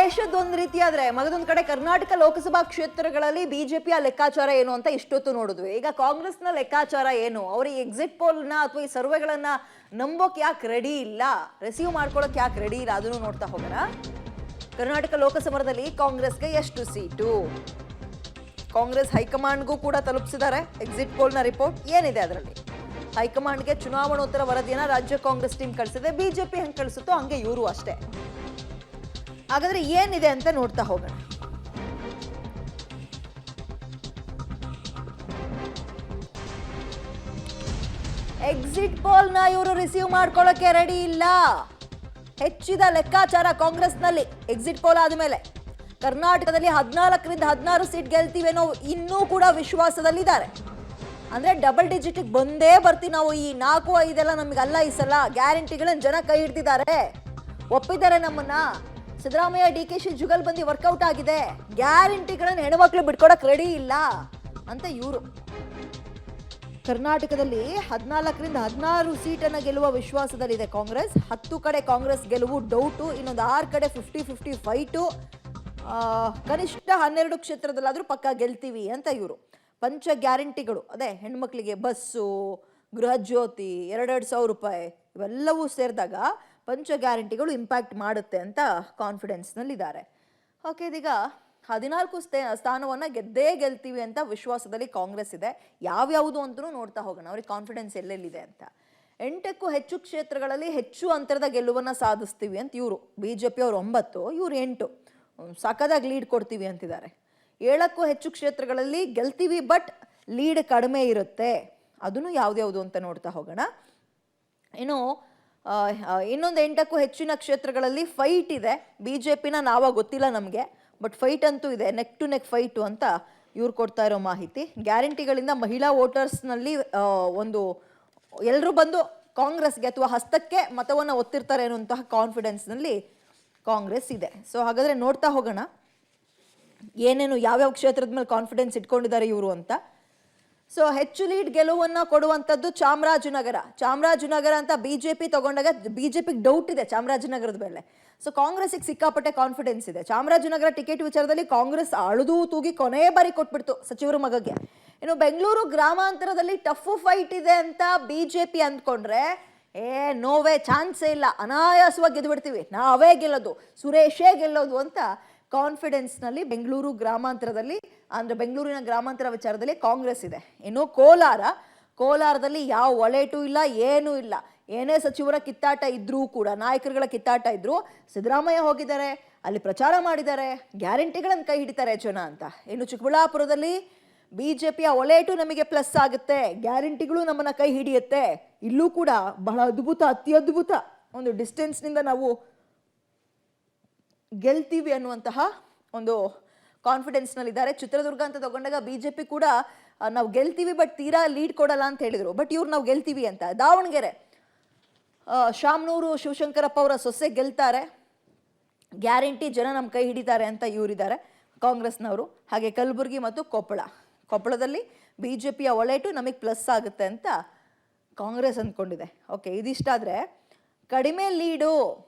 ದೇಶದೊಂದು ರೀತಿ ಆದ್ರೆ ಮಗದೊಂದು ಕಡೆ ಕರ್ನಾಟಕ ಲೋಕಸಭಾ ಕ್ಷೇತ್ರಗಳಲ್ಲಿ ಬಿಜೆಪಿಯ ಲೆಕ್ಕಾಚಾರ ಏನು ಅಂತ ಇಷ್ಟೊತ್ತು ನೋಡಿದ್ವಿ. ಈಗ ಕಾಂಗ್ರೆಸ್ನ ಲೆಕ್ಕಾಚಾರ ಏನು, ಅವ್ರಿಗೆ ಎಕ್ಸಿಟ್ ಪೋಲ್ನ ಅಥವಾ ಈ ಸರ್ವೆಗಳನ್ನ ನಂಬೋಕ್ ಯಾಕೆ ರೆಡಿ ಇಲ್ಲ, ರಿಸೀವ್ ಮಾಡ್ಕೊಳಕ್ ಯಾಕೆ ರೆಡಿ ಇಲ್ಲ, ಅದನ್ನು ನೋಡ್ತಾ ಹೋಗೋಣ. ಕರ್ನಾಟಕ ಲೋಕಸಭಾದಲ್ಲಿ ಕಾಂಗ್ರೆಸ್ಗೆ ಎಷ್ಟು ಸೀಟು, ಕಾಂಗ್ರೆಸ್ ಹೈಕಮಾಂಡ್ಗೂ ಕೂಡ ತಲುಪಿಸಿದ್ದಾರೆ ಎಕ್ಸಿಟ್ ಪೋಲ್ನ ರಿಪೋರ್ಟ್ ಏನಿದೆ ಅದರಲ್ಲಿ. ಹೈಕಮಾಂಡ್ಗೆ ಚುನಾವಣೋತ್ತರ ವರದಿಯನ್ನ ರಾಜ್ಯ ಕಾಂಗ್ರೆಸ್ ಟೀಮ್ ಕಳಿಸಿದೆ. ಬಿಜೆಪಿ ಹೆಂಗೆ ಕಳಿಸುತ್ತೋ ಹಂಗೆ ಇವರು ಅಷ್ಟೇ. ಹಾಗಾದ್ರೆ ಏನಿದೆ ಅಂತ ನೋಡ್ತಾ ಹೋಗೋಣ. ಎಕ್ಸಿಟ್ ಪೋಲ್ ನ ಇವರು ರಿಸೀವ್ ಮಾಡ್ಕೊಳ್ಳೋಕೆ ರೆಡಿ ಇಲ್ಲ. ಹೆಚ್ಚಿದ ಲೆಕ್ಕಾಚಾರ ಕಾಂಗ್ರೆಸ್ನಲ್ಲಿ ಎಕ್ಸಿಟ್ ಪೋಲ್ ಆದ್ಮೇಲೆ ಕರ್ನಾಟಕದಲ್ಲಿ 14ರಿಂದ 16 ಸೀಟ್ ಗೆಲ್ತೀವಿ ಅನ್ನೋ ಇನ್ನೂ ಕೂಡ ವಿಶ್ವಾಸದಲ್ಲಿದ್ದಾರೆ. ಅಂದ್ರೆ ಡಬಲ್ ಡಿಜಿಟ್ ಬಂದೇ ಬರ್ತೀವಿ ನಾವು, ಈ 4-5 ನಮಗಲ್ಲ ಈ ಸಲ, ಗ್ಯಾರಂಟಿಗಳನ್ನ ಜನ ಕೈ ಹಿಡ್ತಿದ್ದಾರೆ, ಒಪ್ಪಿದ್ದಾರೆ ನಮ್ಮನ್ನ. ಸಿದ್ದರಾಮಯ್ಯ DKಶಿ ಜುಗಲ್ಬಂದಿ ವರ್ಕೌಟ್ ಆಗಿದೆ, ಗ್ಯಾರಂಟಿಗಳನ್ನ ಹೆಣ್ಮಕ್ಳು ಬಿಟ್ಕೊಡಕ್ ರೆಡಿ ಇಲ್ಲ ಅಂತ ಇವರು. ಕರ್ನಾಟಕದಲ್ಲಿ 14ರಿಂದ 16 ಸೀಟನ್ನು ಗೆಲ್ಲುವ ವಿಶ್ವಾಸದಲ್ಲಿದೆ ಕಾಂಗ್ರೆಸ್. 10 ಕಡೆ ಕಾಂಗ್ರೆಸ್ ಗೆಲುವು ಡೌಟು, ಇನ್ನೊಂದು 6 ಕಡೆ 50-50 ಫೈಟು. ಕನಿಷ್ಠ 12 ಕ್ಷೇತ್ರದಲ್ಲಾದ್ರೂ ಪಕ್ಕ ಗೆಲ್ತೀವಿ ಅಂತ ಇವರು. ಪಂಚ ಗ್ಯಾರಂಟಿಗಳು, ಅದೇ ಹೆಣ್ಮಕ್ಳಿಗೆ ಬಸ್ಸು, ಗೃಹ ಜ್ಯೋತಿ, 2,000 ರೂಪಾಯಿ ಇವೆಲ್ಲವೂ ಸೇರಿದಾಗ ಪಂಚ ಗ್ಯಾರಂಟಿಗಳು ಇಂಪ್ಯಾಕ್ಟ್ ಮಾಡುತ್ತೆ ಅಂತ ಕಾನ್ಫಿಡೆನ್ಸ್ನಲ್ಲಿದ್ದಾರೆ. ಓಕೆ, ಇದೀಗ 14 ಸ್ಥಾನವನ್ನು ಗೆದ್ದೇ ಗೆಲ್ತೀವಿ ಅಂತ ವಿಶ್ವಾಸದಲ್ಲಿ ಕಾಂಗ್ರೆಸ್ ಇದೆ. ಯಾವ್ಯಾವುದು ಅಂತಲೂ ನೋಡ್ತಾ ಹೋಗೋಣ, ಅವ್ರಿಗೆ ಕಾನ್ಫಿಡೆನ್ಸ್ ಎಲ್ಲೆಲ್ಲಿದೆ ಅಂತ. 8ಕ್ಕೂ ಹೆಚ್ಚು ಕ್ಷೇತ್ರಗಳಲ್ಲಿ ಹೆಚ್ಚು ಅಂತರದ ಗೆಲುವನ್ನು ಸಾಧಿಸ್ತೀವಿ ಅಂತ ಇವರು. BJP ಅವರು 9, ಇವರು 8, ಸಖದಾಗಿ ಲೀಡ್ ಕೊಡ್ತೀವಿ ಅಂತಿದ್ದಾರೆ. 7ಕ್ಕೂ ಹೆಚ್ಚು ಕ್ಷೇತ್ರಗಳಲ್ಲಿ ಗೆಲ್ತೀವಿ, ಬಟ್ ಲೀಡ್ ಕಡಿಮೆ ಇರುತ್ತೆ. ಅದನ್ನು ಯಾವ್ದ್ಯಾವುದು ಅಂತ ನೋಡ್ತಾ ಹೋಗೋಣ. ಇನ್ನು ಇನ್ನೊಂದು 8ಕ್ಕೂ ಹೆಚ್ಚಿನ ಕ್ಷೇತ್ರಗಳಲ್ಲಿ ಫೈಟ್ ಇದೆ. BJPನ ಗೊತ್ತಿಲ್ಲ ನಮಗೆ, ಬಟ್ ಫೈಟ್ ಅಂತೂ ಇದೆ, ನೆಕ್ ಟು ನೆಕ್ ಫೈಟು ಅಂತ ಇವ್ರು ಕೊಡ್ತಾ ಇರೋ ಮಾಹಿತಿ. ಗ್ಯಾರಂಟಿಗಳಿಂದ ಮಹಿಳಾ ವೋಟರ್ಸ್ನಲ್ಲಿ ಒಂದು ಎಲ್ಲರೂ ಬಂದು ಕಾಂಗ್ರೆಸ್ಗೆ ಅಥವಾ ಹಸ್ತಕ್ಕೆ ಮತವನ್ನು ಒತ್ತಿರ್ತಾರೆ ಅನ್ನುವಂತಹ ಕಾನ್ಫಿಡೆನ್ಸ್ನಲ್ಲಿ ಕಾಂಗ್ರೆಸ್ ಇದೆ. ಸೊ ಹಾಗಾದರೆ ನೋಡ್ತಾ ಹೋಗೋಣ ಏನೇನು ಯಾವ್ಯಾವ ಕ್ಷೇತ್ರದ ಮೇಲೆ ಕಾನ್ಫಿಡೆನ್ಸ್ ಇಟ್ಕೊಂಡಿದ್ದಾರೆ ಇವರು ಅಂತ. ಸೊ ಹೆಚ್ಚು ಲೀಡ್ ಗೆಲುವನ್ನು ಕೊಡುವಂಥದ್ದು ಚಾಮರಾಜನಗರ ಅಂತ BJP ತಗೊಂಡಾಗ BJPಗೆ ಡೌಟ್ ಇದೆ ಚಾಮರಾಜನಗರದ ಮೇಲೆ. ಸೊ ಕಾಂಗ್ರೆಸ್ಗೆ ಸಿಕ್ಕಾಪಟ್ಟೆ ಕಾನ್ಫಿಡೆನ್ಸ್ ಇದೆ. ಚಾಮರಾಜನಗರ ಟಿಕೆಟ್ ವಿಚಾರದಲ್ಲಿ ಕಾಂಗ್ರೆಸ್ ಅಳುದು ತೂಗಿ ಕೊನೆ ಬಾರಿ ಕೊಟ್ಬಿಡ್ತು ಸಚಿವರ ಮಗಗೆ. ಇನ್ನು ಬೆಂಗಳೂರು ಗ್ರಾಮಾಂತರದಲ್ಲಿ ಟಫ್ ಫೈಟ್ ಇದೆ ಅಂತ BJP ಅಂದ್ಕೊಂಡ್ರೆ ನೋವೇ ಚಾನ್ಸೇ ಇಲ್ಲ, ಅನಾಯಾಸವಾಗಿ ಗೆದ್ದುಬಿಡ್ತೀವಿ, ನಾವೇ ಗೆಲ್ಲೋದು, ಸುರೇಶೇ ಗೆಲ್ಲೋದು ಅಂತ ಕಾನ್ಫಿಡೆನ್ಸ್ನಲ್ಲಿ ಬೆಂಗಳೂರು ಗ್ರಾಮಾಂತರದಲ್ಲಿ, ಅಂದರೆ ಬೆಂಗಳೂರಿನ ಗ್ರಾಮಾಂತರ ವಿಚಾರದಲ್ಲಿ ಕಾಂಗ್ರೆಸ್ ಇದೆ. ಇನ್ನು ಕೋಲಾರದಲ್ಲಿ ಯಾವ ಒಲೇಟು ಇಲ್ಲ, ಏನೂ ಇಲ್ಲ. ಏನೇ ಸಚಿವರ ಕಿತ್ತಾಟ ಇದ್ರೂ ಕೂಡ, ನಾಯಕರುಗಳ ಕಿತ್ತಾಟ ಇದ್ರೂ ಸಿದ್ದರಾಮಯ್ಯ ಹೋಗಿದ್ದಾರೆ, ಅಲ್ಲಿ ಪ್ರಚಾರ ಮಾಡಿದ್ದಾರೆ, ಗ್ಯಾರಂಟಿಗಳನ್ನು ಕೈ ಹಿಡಿತಾರೆ ಜನ ಅಂತ. ಇನ್ನು ಚಿಕ್ಕಬಳ್ಳಾಪುರದಲ್ಲಿ BJPಯ ಒಲೇಟು ನಮಗೆ ಪ್ಲಸ್ ಆಗುತ್ತೆ, ಗ್ಯಾರಂಟಿಗಳು ನಮ್ಮನ್ನ ಕೈ ಹಿಡಿಯುತ್ತೆ, ಇಲ್ಲೂ ಕೂಡ ಬಹಳ ಅತ್ಯದ್ಭುತ ಒಂದು ಡಿಸ್ಟೆನ್ಸ್ನಿಂದ ನಾವು ಗೆಲ್ತೀವಿ ಅನ್ನುವಂತಹ ಒಂದು ಕಾನ್ಫಿಡೆನ್ಸ್ನಲ್ಲಿದ್ದಾರೆ. ಚಿತ್ರದುರ್ಗ ಅಂತ ತಗೊಂಡಾಗ BJP ಕೂಡ ನಾವು ಗೆಲ್ತೀವಿ ಬಟ್ ತೀರಾ ಲೀಡ್ ಕೊಡಲ್ಲ ಅಂತ ಹೇಳಿದರು, ಬಟ್ ಇವ್ರು ನಾವು ಗೆಲ್ತೀವಿ ಅಂತ. ದಾವಣಗೆರೆ ಶಾಮನೂರು ಶಿವಶಂಕರಪ್ಪ ಅವರ ಸೊಸೆ ಗೆಲ್ತಾರೆ, ಗ್ಯಾರಂಟಿ ಜನ ನಮ್ಮ ಕೈ ಹಿಡಿತಾರೆ ಅಂತ ಇವರಿದ್ದಾರೆ ಕಾಂಗ್ರೆಸ್ನವರು. ಹಾಗೆ ಕಲಬುರಗಿ ಮತ್ತು ಕೊಪ್ಪಳದಲ್ಲಿ BJPಯ ಒಲೇಟು ನಮಗೆ ಪ್ಲಸ್ ಆಗುತ್ತೆ ಅಂತ ಕಾಂಗ್ರೆಸ್ ಅಂದ್ಕೊಂಡಿದೆ. ಓಕೆ, ಇದಿಷ್ಟಾದರೆ ಕಡಿಮೆ ಲೀಡು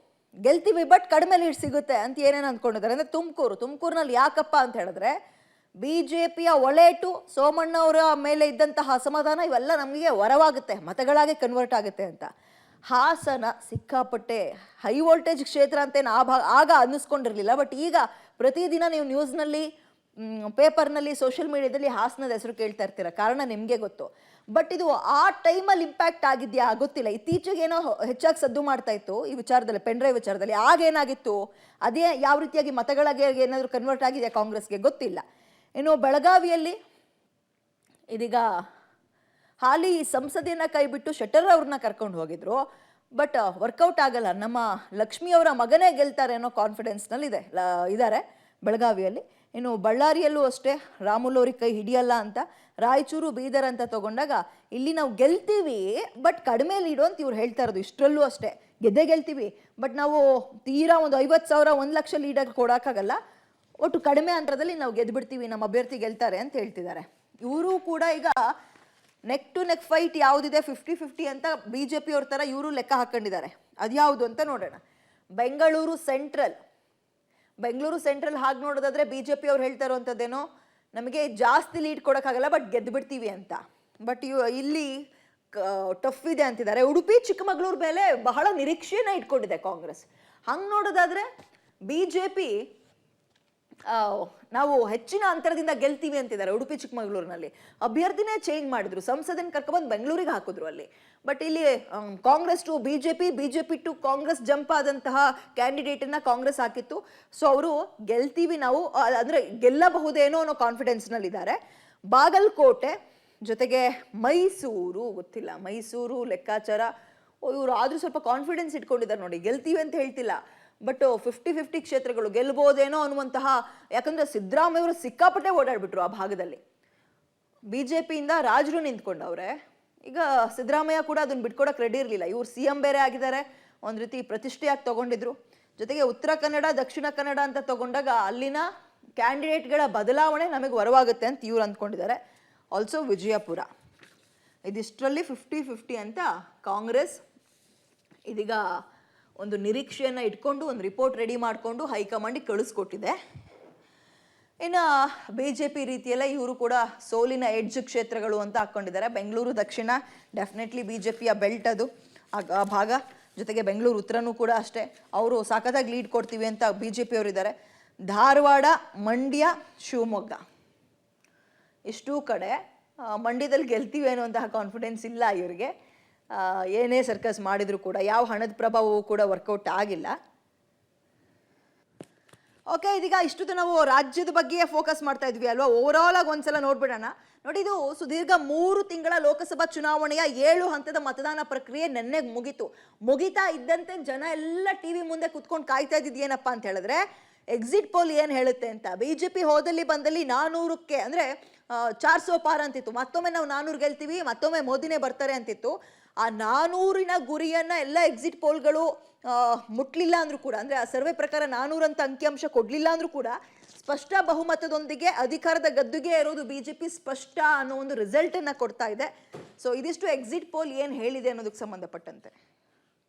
ಗೆಲ್ತೀವಿ ಬಟ್ ಕಡಿಮೆ ಲೀಡ್ ಸಿಗುತ್ತೆ ಅಂತ ಏನೇನು ಅಂದ್ಕೊಂಡಿದ್ದಾರೆ ಅಂದರೆ ತುಮಕೂರಿನಲ್ಲಿ ಯಾಕಪ್ಪ ಅಂತ ಹೇಳಿದ್ರೆ BJPಯ ಒಲೇಟು, ಸೋಮಣ್ಣ ಅವರ ಮೇಲೆ ಇದ್ದಂತಹ ಅಸಮಾಧಾನ ಇವೆಲ್ಲ ನಮಗೆ ವರವಾಗುತ್ತೆ, ಮತಗಳಾಗಿ ಕನ್ವರ್ಟ್ ಆಗುತ್ತೆ ಅಂತ. ಹಾಸನ ಸಿಕ್ಕಾಪಟ್ಟೆ ಹೈ ವೋಲ್ಟೇಜ್ ಕ್ಷೇತ್ರ ಅಂತೇನು ಆಗ ಅನ್ನಿಸ್ಕೊಂಡಿರಲಿಲ್ಲ, ಬಟ್ ಈಗ ಪ್ರತಿದಿನ ನೀವು ನ್ಯೂಸ್ನಲ್ಲಿ, ಪೇಪರ್ನಲ್ಲಿ, ಸೋಷಿಯಲ್ ಮೀಡಿಯಾದಲ್ಲಿ ಹಾಸನದ ಹೆಸರು ಕೇಳ್ತಾ ಇರ್ತೀರ. ಕಾರಣ ನಿಮಗೆ ಗೊತ್ತು, ಬಟ್ ಇದು ಆ ಟೈಮಲ್ಲಿ ಇಂಪ್ಯಾಕ್ಟ್ ಆಗಿದೆಯಾ ಗೊತ್ತಿಲ್ಲ. ಇತ್ತೀಚೆಗೆ ಏನೋ ಹೆಚ್ಚಾಗಿ ಸದ್ದು ಮಾಡ್ತಾ ಇತ್ತು ಈ ವಿಚಾರದಲ್ಲಿ, ಪೆನ್ಡ್ರೈವ್ ವಿಚಾರದಲ್ಲಿ. ಆಗೇನಾಗಿತ್ತು, ಅದೇ ಯಾವ ರೀತಿಯಾಗಿ ಮತಗಳಾಗಿ ಏನಾದರೂ ಕನ್ವರ್ಟ್ ಆಗಿದೆಯಾ ಕಾಂಗ್ರೆಸ್ಗೆ ಗೊತ್ತಿಲ್ಲ. ಇನ್ನು ಬೆಳಗಾವಿಯಲ್ಲಿ ಇದೀಗ ಹಾಲಿ ಸಂಸದೆಯನ್ನ ಕೈಬಿಟ್ಟು ಶೆಟ್ಟರ್ ಅವ್ರನ್ನ ಕರ್ಕೊಂಡು ಹೋಗಿದ್ರು, ಬಟ್ ವರ್ಕೌಟ್ ಆಗಲ್ಲ, ನಮ್ಮ ಲಕ್ಷ್ಮಿ ಅವರ ಮಗನೇ ಗೆಲ್ತಾರೆ ಅನ್ನೋ ಕಾನ್ಫಿಡೆನ್ಸ್ನಲ್ಲಿ ಇದ್ದಾರೆ ಬೆಳಗಾವಿಯಲ್ಲಿ. ಇನ್ನು ಬಳ್ಳಾರಿಯಲ್ಲೂ ಅಷ್ಟೇ ರಾಮುಲು ಅವ್ರಿಗೆ ಕೈ ಹಿಡಿಯಲ್ಲ ಅಂತ. ರಾಯಚೂರು, ಬೀದರ್ ಅಂತ ತಗೊಂಡಾಗ ಇಲ್ಲಿ ನಾವು ಗೆಲ್ತೀವಿ ಬಟ್ ಕಡಿಮೆ ಲೀಡು ಅಂತ ಇವ್ರು ಹೇಳ್ತಾ ಇರೋದು. ಇಷ್ಟರಲ್ಲೂ ಅಷ್ಟೇ ಗೆಲ್ತೀವಿ ಬಟ್ ನಾವು ತೀರಾ ಒಂದು 50,000 1 ಲಕ್ಷ ಲೀಡಾಗಿ ಕೊಡೋಕ್ಕಾಗಲ್ಲ, ಒಟ್ಟು ಕಡಿಮೆ ಅಂತರದಲ್ಲಿ ನಾವು ಗೆದ್ಬಿಡ್ತೀವಿ, ನಮ್ಮ ಅಭ್ಯರ್ಥಿ ಗೆಲ್ತಾರೆ ಅಂತ ಹೇಳ್ತಿದ್ದಾರೆ. ಇವರು ಕೂಡ ಈಗ ನೆಕ್ ಟು ನೆಕ್ ಫೈಟ್ ಯಾವುದಿದೆ 50-50 ಅಂತ BJP ಅವ್ರ ಥರ ಇವರು ಲೆಕ್ಕ ಹಾಕೊಂಡಿದ್ದಾರೆ. ಅದ್ಯಾವುದು ಅಂತ ನೋಡೋಣ. ಬೆಂಗಳೂರು ಸೆಂಟ್ರಲ್ ಬೆಂಗಳೂರು ಸೆಂಟ್ರಲ್ ಹಾಗೆ ನೋಡೋದಾದ್ರೆ ಬಿಜೆಪಿ ಅವ್ರು ಹೇಳ್ತಾ ಇರುವಂಥದ್ದೇನೋ ನಮಗೆ ಜಾಸ್ತಿ ಲೀಡ್ ಕೊಡೋಕ್ಕಾಗಲ್ಲ ಬಟ್ ಗೆದ್ದು ಬಿಡ್ತೀವಿ ಅಂತ. ಬಟ್ ಇಲ್ಲಿ ಟಫ್ ಇದೆ ಅಂತಿದ್ದಾರೆ. ಉಡುಪಿ ಚಿಕ್ಕಮಗಳೂರು ಮೇಲೆ ಬಹಳ ನಿರೀಕ್ಷೆನ ಇಟ್ಕೊಂಡಿದೆ ಕಾಂಗ್ರೆಸ್. ಹಂಗೆ ನೋಡೋದಾದ್ರೆ ಬಿಜೆಪಿ ನಾವು ಹೆಚ್ಚಿನ ಅಂತರದಿಂದ ಗೆಲ್ತೀವಿ ಅಂತಿದ್ದಾರೆ. ಉಡುಪಿ ಚಿಕ್ಕಮಗಳೂರಿನಲ್ಲಿ ಅಭ್ಯರ್ಥಿನೇ ಚೇಂಜ್ ಮಾಡಿದ್ರು, ಸಂಸದನ ಕರ್ಕೊಬಂದು ಬೆಂಗಳೂರಿಗೆ ಹಾಕಿದ್ರು ಅಲ್ಲಿ. ಬಟ್ ಇಲ್ಲಿ Congress to BJP, BJP to Congress jump ಆದಂತಹ ಕ್ಯಾಂಡಿಡೇಟನ್ನ ಕಾಂಗ್ರೆಸ್ ಹಾಕಿತ್ತು. ಸೊ ಅವರು ಗೆಲ್ತೀವಿ ನಾವು ಅಂದ್ರೆ ಗೆಲ್ಲಬಹುದೇನೋ ಅನ್ನೋ ಕಾನ್ಫಿಡೆನ್ಸ್ನಲ್ಲಿದ್ದಾರೆ. ಬಾಗಲಕೋಟೆ ಜೊತೆಗೆ ಮೈಸೂರು ಗೊತ್ತಿಲ್ಲ, ಮೈಸೂರು ಲೆಕ್ಕಾಚಾರ ಇವರು ಆದರೂ ಸ್ವಲ್ಪ ಕಾನ್ಫಿಡೆನ್ಸ್ ಇಟ್ಕೊಂಡಿದ್ದಾರೆ ನೋಡಿ, ಗೆಲ್ತೀವಿ ಅಂತ ಹೇಳ್ತಿಲ್ಲ ಬಟ್ 50-50 ಕ್ಷೇತ್ರಗಳು ಗೆಲ್ಬೋದೇನೋ ಅನ್ನುವಂತಹ, ಯಾಕಂದ್ರೆ ಸಿದ್ದರಾಮಯ್ಯ ಅವರು ಸಿಕ್ಕಾಪಟ್ಟೆ ಓಡಾಡ್ಬಿಟ್ರು ಆ ಭಾಗದಲ್ಲಿ. ಬಿಜೆಪಿಯಿಂದ ರಾಜರು ನಿಂತ್ಕೊಂಡವ್ರೆ. ಈಗ ಸಿದ್ದರಾಮಯ್ಯ ಕೂಡ ಅದನ್ನ ಬಿಟ್ಕೊಡಕ್ಕೆ ರೆಡಿ ಇರಲಿಲ್ಲ. ಇವ್ರು CM ಬೇರೆ ಆಗಿದ್ದಾರೆ, ಒಂದು ರೀತಿ ಪ್ರತಿಷ್ಠೆಯಾಗಿ ತಗೊಂಡಿದ್ರು. ಜೊತೆಗೆ ಉತ್ತರ ಕನ್ನಡ ದಕ್ಷಿಣ ಕನ್ನಡ ಅಂತ ತಗೊಂಡಾಗ ಅಲ್ಲಿನ ಕ್ಯಾಂಡಿಡೇಟ್ಗಳ ಬದಲಾವಣೆ ನಮಗೆ ವರವಾಗುತ್ತೆ ಅಂತ ಇವ್ರು ಅಂದ್ಕೊಂಡಿದ್ದಾರೆ. ಆಲ್ಸೋ ವಿಜಯಪುರ, ಇದಿಷ್ಟರಲ್ಲಿ 50-50 ಅಂತ ಕಾಂಗ್ರೆಸ್ ಇದೀಗ ಒಂದು ನಿರೀಕ್ಷೆಯನ್ನು ಇಟ್ಕೊಂಡು ಒಂದು ರಿಪೋರ್ಟ್ ರೆಡಿ ಮಾಡಿಕೊಂಡು ಹೈಕಮಾಂಡಿಗೆ ಕಳಿಸ್ಕೊಟ್ಟಿದೆ. ಇನ್ನು ಬಿಜೆಪಿ ರೀತಿಯಲ್ಲೇ ಇವರು ಕೂಡ ಸೋಲಿನ ಎಡ್ಜ್ ಕ್ಷೇತ್ರಗಳು ಅಂತ ಹಾಕ್ಕೊಂಡಿದ್ದಾರೆ. ಬೆಂಗಳೂರು ದಕ್ಷಿಣ ಡೆಫಿನೆಟ್ಲಿ ಬಿಜೆಪಿಯ ಬೆಲ್ಟ್ ಅದು ಆ ಭಾಗ. ಜೊತೆಗೆ ಬೆಂಗಳೂರು ಉತ್ತರನೂ ಕೂಡ ಅಷ್ಟೇ, ಅವರು ಸಖತ್ತಾಗಿ ಲೀಡ್ ಕೊಡ್ತೀವಿ ಅಂತ ಬಿಜೆಪಿ ಅವರು ಇದ್ದಾರೆ. ಧಾರವಾಡ, ಮಂಡ್ಯ, ಶಿವಮೊಗ್ಗ ಇಷ್ಟೂ ಕಡೆ ಮಂಡ್ಯದಲ್ಲಿ ಗೆಲ್ತೀವಿ ಅನ್ನುವಂತಹ ಕಾನ್ಫಿಡೆನ್ಸ್ ಇಲ್ಲ ಇವರಿಗೆ. ಏನೇ ಸರ್ಕಸ್ ಮಾಡಿದ್ರು ಕೂಡ ಯಾವ ಹಣದ ಪ್ರಭಾವವೂ ಕೂಡ ವರ್ಕೌಟ್ ಆಗಿಲ್ಲ. ಓಕೆ, ಇದೀಗ ಇಷ್ಟು ನಾವು ರಾಜ್ಯದ ಬಗ್ಗೆ ಫೋಕಸ್ ಮಾಡ್ತಾ ಇದ್ವಿ ಅಲ್ವಾ. ಓವರ್ ಆಲ್ ಆಗಿ ಒಂದ್ಸಲ ನೋಡ್ಬಿಡೋಣ. ನೋಡಿ, ಇದು ಸುದೀರ್ಘ 3 ತಿಂಗಳ ಲೋಕಸಭಾ ಚುನಾವಣೆಯ 7 ಹಂತದ ಮತದಾನ ಪ್ರಕ್ರಿಯೆ ನೆನ್ನೆ ಮುಗಿತಾ ಇದ್ದಂತೆ ಜನ ಎಲ್ಲ ಟಿವಿ ಮುಂದೆ ಕುತ್ಕೊಂಡು ಕಾಯ್ತಾ ಇದ್ದಿದ್ದು ಏನಪ್ಪಾ ಅಂತ ಹೇಳಿದ್ರೆ ಎಕ್ಸಿಟ್ ಪೋಲ್ ಏನ್ ಹೇಳುತ್ತೆ ಅಂತ. ಬಿಜೆಪಿ ಹೋದಲ್ಲಿ ಬಂದಲ್ಲಿ 400ಕ್ಕೆ ಅಂದ್ರೆ 400 ಪಾರ್ ಅಂತಿತ್ತು. ಮತ್ತೊಮ್ಮೆ ನಾವು 400 ಗೆಲ್ತೀವಿ, ಮತ್ತೊಮ್ಮೆ ಮೋದಿನೇ ಬರ್ತಾರೆ ಅಂತಿತ್ತು. ಆ 400ನ ಗುರಿಯನ್ನ ಎಲ್ಲ ಎಕ್ಸಿಟ್ ಪೋಲ್ಗಳು ಮುಟ್ಲಿಲ್ಲ ಅಂದ್ರೂ ಕೂಡ, ಅಂದ್ರೆ ಆ ಸರ್ವೆ ಪ್ರಕಾರ 400 ಅಂತ ಅಂಕಿಅಂಶ ಕೊಡ್ಲಿಲ್ಲ ಅಂದ್ರೂ ಕೂಡ ಸ್ಪಷ್ಟ ಬಹುಮತದೊಂದಿಗೆ ಅಧಿಕಾರದ ಗದ್ದುಗೆ ಇರೋದು ಬಿಜೆಪಿ ಸ್ಪಷ್ಟ ಅನ್ನೋ ಒಂದು ರಿಸಲ್ಟ್ ಅನ್ನ ಕೊಡ್ತಾ ಇದೆ. ಸೊ ಇದಿಷ್ಟು ಎಕ್ಸಿಟ್ ಪೋಲ್ ಏನ್ ಹೇಳಿದೆ ಅನ್ನೋದಕ್ಕೆ ಸಂಬಂಧಪಟ್ಟಂತೆ.